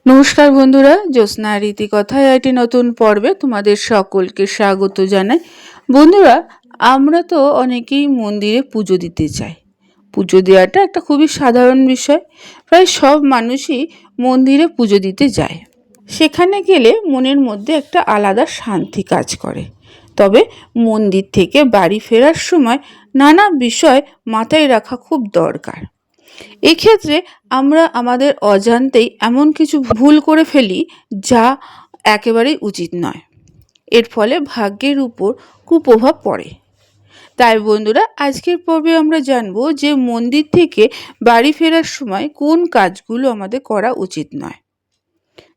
নমস্কার বন্ধুরা, জ্যোৎস্না রীতিকথায় একটি নতুন পর্বে তোমাদের সকলকে স্বাগত জানাই। বন্ধুরা, আমরা তো অনেকেই মন্দিরে পুজো দিতে চাই। পুজো দেওয়াটা একটা খুবই সাধারণ বিষয়। প্রায় সব মানুষই মন্দিরে পুজো দিতে যায়। সেখানে গেলে মনের মধ্যে একটা আলাদা শান্তি কাজ করে। তবে মন্দির থেকে বাড়ি ফেরার সময় নানা বিষয় মাথায় রাখা খুব দরকার। এক্ষেত্রে আমরা আমাদের অজান্তেই এমন কিছু ভুল করে ফেলি যা একেবারেই উচিত নয়। এর ফলে ভাগ্যের উপর কুপ্রভাব পড়ে। তাই বন্ধুরা, আজকের পর্বে আমরা জানবো যে মন্দির থেকে বাড়ি ফেরার সময় কোন কাজগুলো আমাদের করা উচিত নয়।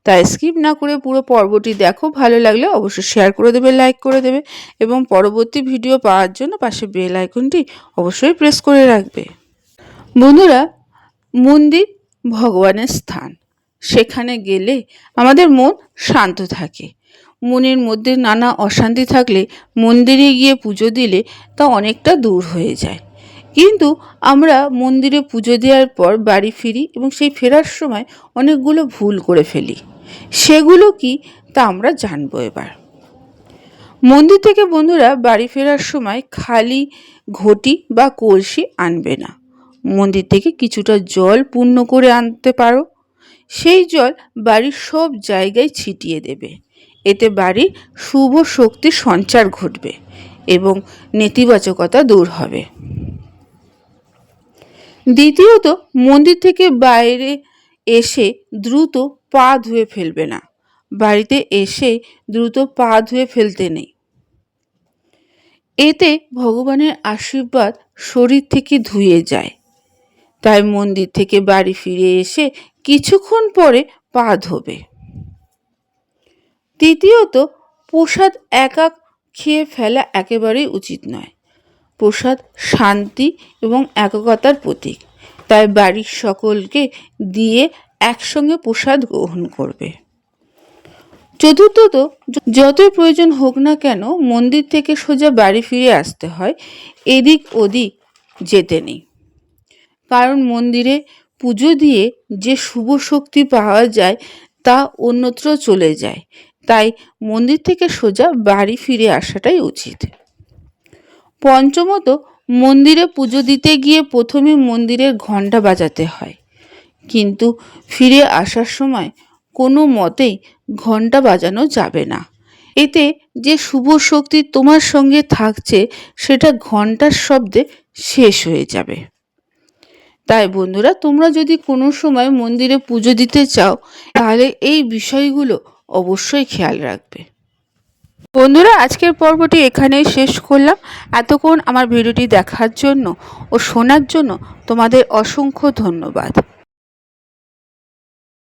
তাই স্কিপ না করে পুরো পর্বটি দেখো। ভালো লাগলে অবশ্যই শেয়ার করে দেবে, লাইক করে দেবে এবং পরবর্তী ভিডিও পাওয়ার জন্য পাশে বেল আইকনটি অবশ্যই প্রেস করে রাখবে। বন্ধুরা, মন্দির ভগবানের স্থান। সেখানে গেলে আমাদের মন শান্ত থাকে। মনের মধ্যে নানা অশান্তি থাকলে মন্দিরে গিয়ে পুজো দিলে তা অনেকটা দূর হয়ে যায়। কিন্তু আমরা মন্দিরে পুজো দেওয়ার পর বাড়ি ফিরি এবং সেই ফেরার সময় অনেকগুলো ভুল করে ফেলি। সেগুলো কি তা আমরা জানবো এবার। মন্দির থেকে বন্ধুরা বাড়ি ফেরার সময় খালি ঘটি বা কলসি আনবে না। মন্দির থেকে কিছুটা জল পূর্ণ করে আনতে পারো। সেই জল বাড়ির সব জায়গায় ছিটিয়ে দেবে। এতে বাড়ির শুভ শক্তির সঞ্চার ঘটবে এবং নেতিবাচকতা দূর হবে। দ্বিতীয়ত, মন্দির থেকে বাইরে এসে দ্রুত পা ধুয়ে ফেলবে না। বাড়িতে এসে দ্রুত পা ধুয়ে ফেলতে নেই। এতে ভগবানের আশীর্বাদ শরীর থেকে ধুয়ে যায়। তাই মন্দির থেকে বাড়ি ফিরে এসে কিছুক্ষণ পরে পা ধোবে। তৃতীয়ত, প্রসাদ একা খেয়ে ফেলা একেবারেই উচিত নয়। প্রসাদ শান্তি এবং একতার প্রতীক। তাই বাড়ির সকলকে দিয়ে একসঙ্গে প্রসাদ গ্রহণ করবে। চতুর্থত, যতই প্রয়োজন হোক না কেন মন্দির থেকে সোজা বাড়ি ফিরে আসতে হয়। এদিক ওদিক যেতে নেই। কারণ মন্দিরে পুজো দিয়ে যে শুভ শক্তি পাওয়া যায় তা অন্যত্র চলে যায়। তাই মন্দির থেকে সোজা বাড়ি ফিরে আসাটাই উচিত। পঞ্চমত, মন্দিরে পুজো দিতে গিয়ে প্রথমে মন্দিরের ঘণ্টা বাজাতে হয়। কিন্তু ফিরে আসার সময় কোনো মতেই ঘণ্টা বাজানো যাবে না। এতে যে শুভ শক্তি তোমার সঙ্গে থাকছে সেটা ঘণ্টার শব্দে শেষ হয়ে যাবে। তাই বন্ধুরা, তোমরা যদি কোনো সময় মন্দিরে পুজো দিতে চাও তাহলে এই বিষয়গুলো অবশ্যই খেয়াল রাখবে। বন্ধুরা, আজকের পর্বটি এখানেই শেষ করলাম। এতক্ষণ আমার ভিডিওটি দেখার জন্য ও শোনার জন্য তোমাদের অসংখ্য ধন্যবাদ।